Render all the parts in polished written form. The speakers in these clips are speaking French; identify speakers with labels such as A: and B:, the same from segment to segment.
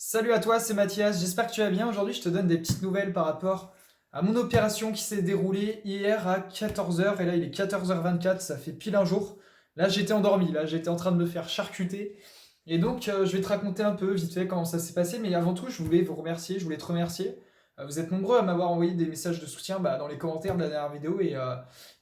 A: Salut à toi, c'est Mathias, j'espère que tu vas bien. Aujourd'hui, je te donne des petites nouvelles par rapport à mon opération qui s'est déroulée hier à 14 heures et là il est 14h24, ça fait pile un jour. Là j'étais endormi, là j'étais en train de me faire charcuter. Et donc je vais te raconter un peu vite fait comment ça s'est passé, mais avant tout je voulais vous remercier, je voulais te remercier. Vous êtes nombreux à m'avoir envoyé des messages de soutien dans les commentaires de la dernière vidéo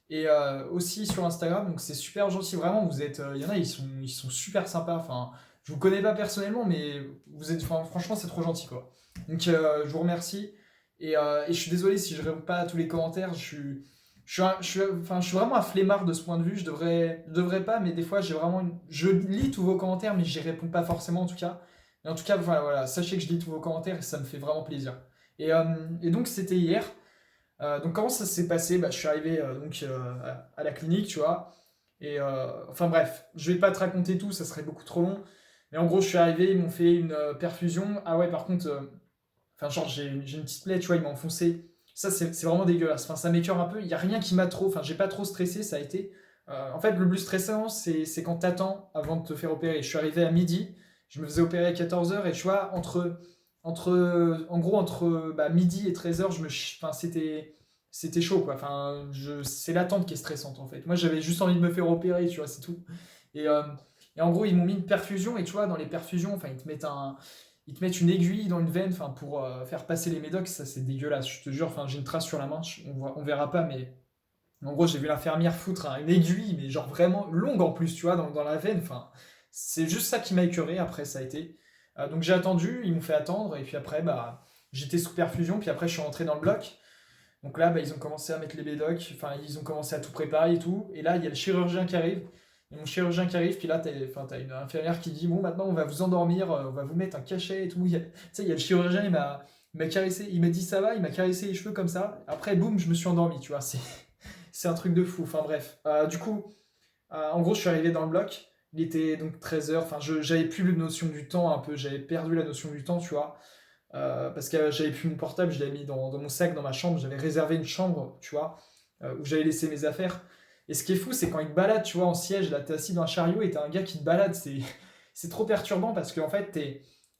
A: et aussi sur Instagram, donc c'est super gentil, vraiment, vous êtes, il y en a, ils sont super sympas, enfin, je vous connais pas personnellement, mais vous êtes, enfin, franchement, c'est trop gentil, quoi. Donc, je vous remercie. Et je suis désolé si je réponds pas à tous les commentaires. Enfin, je suis vraiment un flemmard de ce point de vue. Je devrais pas, mais des fois, je lis tous vos commentaires, mais j'y réponds pas forcément en tout cas. Et en tout cas, voilà, sachez que je lis tous vos commentaires et ça me fait vraiment plaisir. Et donc, c'était hier. Donc, comment ça s'est passé? Je suis arrivé à la clinique, tu vois. Enfin bref, je vais pas te raconter tout, ça serait beaucoup trop long. Mais en gros, je suis arrivé, ils m'ont fait une perfusion. Ah ouais, par contre, enfin, genre, j'ai une petite plaie, tu vois, ils m'ont enfoncé. Ça, c'est vraiment dégueulasse. Enfin, ça m'écœure un peu. Il y a rien qui m'a trop. Enfin, j'ai pas trop stressé, ça a été. En fait, le plus stressant, c'est quand t'attends avant de te faire opérer. Je suis arrivé à midi, je me faisais opérer à 14 heures et tu vois, en gros, entre midi et 13 heures, enfin, c'était chaud, quoi. Enfin, c'est l'attente qui est stressante, en fait. Moi, j'avais juste envie de me faire opérer, tu vois, c'est tout. Et, euh, et en gros, ils m'ont mis une perfusion, et tu vois, dans les perfusions, enfin, ils te mettent une aiguille dans une veine, enfin, pour faire passer les médocs, ça, c'est dégueulasse, je te jure. Enfin, j'ai une trace sur la main, on verra pas, mais en gros, j'ai vu l'infirmière foutre une aiguille, mais genre vraiment longue en plus, tu vois, dans la veine. Enfin, c'est juste ça qui m'a écœuré. Après, ça a été. Donc j'ai attendu, ils m'ont fait attendre, et puis après, j'étais sous perfusion, puis après, je suis rentré dans le bloc. Donc là, ils ont commencé à mettre les médocs, enfin, ils ont commencé à tout préparer et tout. Et là, il y a le chirurgien qui arrive. Et mon chirurgien qui arrive, puis là, t'as une infirmière qui dit, bon, maintenant, on va vous endormir, on va vous mettre un cachet et tout. Tu sais, il y a le chirurgien, il m'a caressé, il m'a dit ça va, il m'a caressé les cheveux comme ça. Après, boum, je me suis endormi, tu vois. C'est un truc de fou. Enfin bref. Du coup, en gros, je suis arrivé dans le bloc. Il était donc 13 heures. Enfin, j'avais plus la notion du temps un peu. J'avais perdu la notion du temps, tu vois. Parce que j'avais plus mon portable, je l'avais mis dans mon sac, dans ma chambre. J'avais réservé une chambre, tu vois, où j'avais laissé mes affaires. Et ce qui est fou, c'est quand il te balade, tu vois, en siège, là, t'es assis dans un chariot et t'as un gars qui te balade. C'est trop perturbant parce qu'en fait,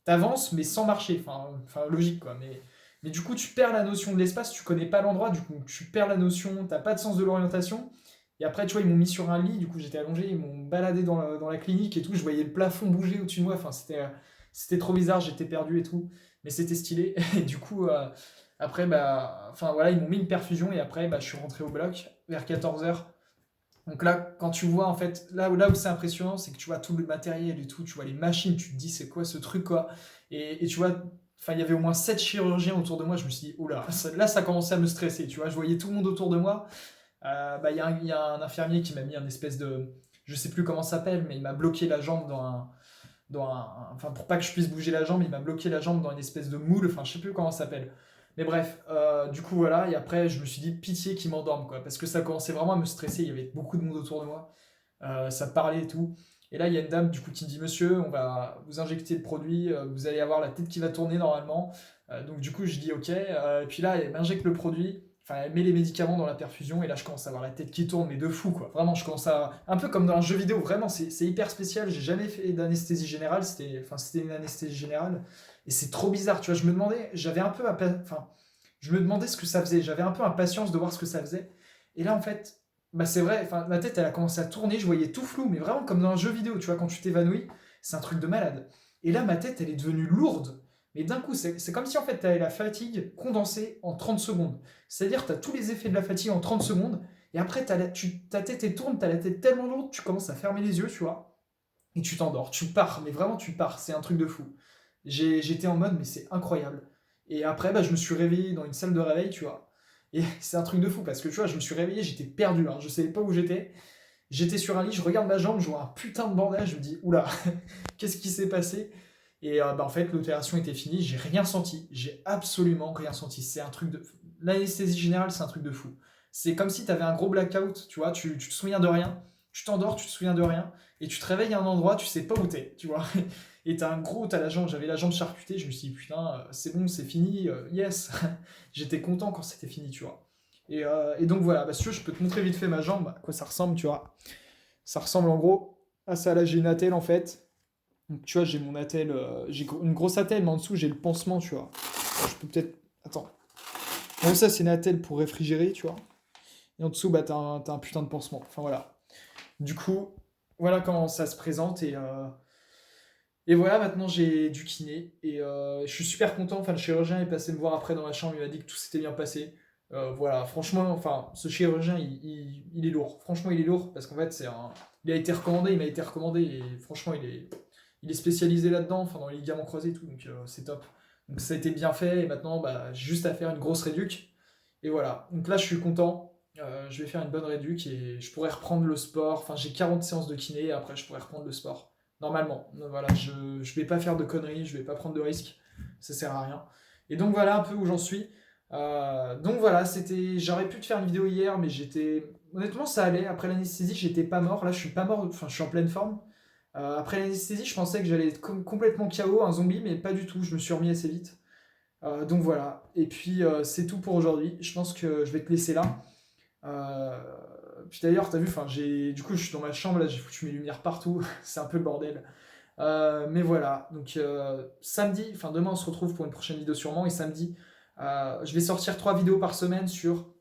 A: t'avances, mais sans marcher. Enfin, logique, quoi. Mais du coup, tu perds la notion de l'espace, tu connais pas l'endroit, du coup, tu perds la notion, t'as pas de sens de l'orientation. Et après, tu vois, ils m'ont mis sur un lit, du coup, j'étais allongé, ils m'ont baladé dans la clinique et tout. Je voyais le plafond bouger au-dessus de moi. Enfin, c'était trop bizarre, j'étais perdu et tout. Mais c'était stylé. Et du coup, après, enfin voilà, ils m'ont mis une perfusion et après, je suis rentré au bloc vers 14 heures. Donc là, quand tu vois, en fait, là où c'est impressionnant, c'est que tu vois tout le matériel et tout, tu vois les machines, tu te dis, c'est quoi ce truc, quoi. Et tu vois, enfin, il y avait au moins 7 chirurgiens autour de moi, je me suis dit, oula, là, ça commençait à me stresser, tu vois, je voyais tout le monde autour de moi. Il y a un infirmier qui m'a mis un espèce de, je sais plus comment ça s'appelle, mais il m'a bloqué la jambe enfin, pour pas que je puisse bouger la jambe, il m'a bloqué la jambe dans une espèce de moule, enfin, je sais plus comment ça s'appelle. Mais bref, du coup, voilà, et après, je me suis dit, pitié qu'il m'endorme, quoi, parce que ça commençait vraiment à me stresser, il y avait beaucoup de monde autour de moi, ça parlait et tout. Et là, il y a une dame, du coup, qui me dit, monsieur, on va vous injecter le produit, vous allez avoir la tête qui va tourner normalement. Donc, du coup, je dis, ok, et puis là, elle m'injecte le produit, enfin, elle met les médicaments dans la perfusion, et là, je commence à avoir la tête qui tourne, mais de fou, quoi. Vraiment, je commence à. Un peu comme dans un jeu vidéo, vraiment, c'est hyper spécial. J'ai jamais fait d'anesthésie générale, c'était une anesthésie générale, et c'est trop bizarre, tu vois. Je me demandais, enfin, je me demandais ce que ça faisait, j'avais un peu impatience de voir ce que ça faisait, et là, en fait, c'est vrai, enfin, ma tête, elle a commencé à tourner, je voyais tout flou, mais vraiment comme dans un jeu vidéo, tu vois, quand tu t'évanouis, c'est un truc de malade. Et là, ma tête, elle est devenue lourde, mais d'un coup, c'est comme si en fait, tu avais la fatigue condensée en 30 secondes. C'est-à-dire, tu as tous les effets de la fatigue en 30 secondes, et après, ta tête elle tourne, tu as la tête tellement lourde, tu commences à fermer les yeux, tu vois, et tu t'endors, tu pars, mais vraiment, tu pars, c'est un truc de fou. J'étais en mode, mais c'est incroyable. Et après, je me suis réveillé dans une salle de réveil, tu vois, et c'est un truc de fou, parce que tu vois, je me suis réveillé, j'étais perdu, hein, je savais pas où j'étais. J'étais sur un lit, je regarde ma jambe, je vois un putain de bandage, je me dis, oula, qu'est-ce qui s'est passé? Et en fait, l'opération était finie, j'ai rien senti, j'ai absolument rien senti. C'est un truc de. L'anesthésie générale, c'est un truc de fou. C'est comme si tu avais un gros blackout, tu vois, tu te souviens de rien, tu t'endors, tu te souviens de rien, et tu te réveilles à un endroit, tu sais pas où t'es, tu vois. Et t'as la jambe, j'avais la jambe charcutée, je me suis dit, putain, c'est bon, c'est fini, yes. J'étais content quand c'était fini, tu vois. Et donc voilà, si tu veux, je peux te montrer vite fait ma jambe, à quoi ça ressemble, tu vois. Ça ressemble en gros à ça, là j'ai une attelle en fait. Donc tu vois, j'ai mon attel, j'ai une grosse attelle, mais en dessous j'ai le pansement, tu vois. Alors, je peux peut-être... Attends. Bon, ça c'est une attelle pour réfrigérer, tu vois. Et en dessous, bah t'as un putain de pansement. Enfin voilà. Du coup, voilà comment ça se présente. Et voilà, maintenant j'ai du kiné. Et je suis super content. Enfin, le chirurgien est passé me voir après dans ma chambre. Il m'a dit que tout s'était bien passé. Voilà, franchement, enfin, ce chirurgien, il est lourd. Franchement, il est lourd parce qu'en fait, il a été recommandé. Il m'a été recommandé. Et franchement, il est spécialisé là-dedans, enfin, dans les ligaments croisés et tout. Donc, c'est top. Donc, ça a été bien fait. Et maintenant, bah, j'ai juste à faire une grosse réduc. Et voilà. Donc là, je suis content. Je vais faire une bonne réduc et je pourrais reprendre le sport. Enfin, j'ai 40 séances de kiné et après, je pourrais reprendre le sport. Normalement. Donc, voilà, je vais pas faire de conneries, je vais pas prendre de risques. Ça sert à rien. Et donc, voilà un peu où j'en suis. Donc voilà, j'aurais pu te faire une vidéo hier, mais honnêtement, ça allait. Après l'anesthésie, j'étais pas mort. Là, je suis pas mort. Enfin, je suis en pleine forme. Après l'anesthésie, je pensais que j'allais être complètement KO, un zombie, mais pas du tout. Je me suis remis assez vite. Donc voilà. Et puis, c'est tout pour aujourd'hui. Je pense que je vais te laisser là. Euh, Puis d'ailleurs, t'as vu, enfin, du coup, je suis dans ma chambre, là, j'ai foutu mes lumières partout. C'est un peu le bordel. Mais voilà. Donc, samedi, enfin, demain, on se retrouve pour une prochaine vidéo sûrement. Et samedi, je vais sortir 3 vidéos par semaine sur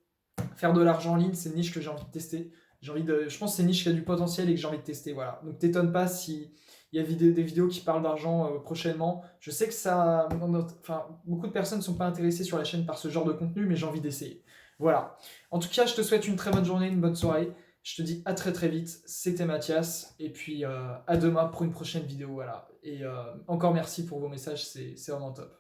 A: faire de l'argent en ligne. C'est une niche que j'ai envie de tester. Je pense que c'est une niche qui a du potentiel et que j'ai envie de tester. Voilà. Donc, t'étonnes pas si il y a des vidéos qui parlent d'argent prochainement. Je sais que enfin, beaucoup de personnes ne sont pas intéressées sur la chaîne par ce genre de contenu, mais j'ai envie d'essayer. Voilà. En tout cas, je te souhaite une très bonne journée, une bonne soirée. Je te dis à très très vite. C'était Mathias. Et puis à demain pour une prochaine vidéo. Voilà. Et encore merci pour vos messages, c'est vraiment top.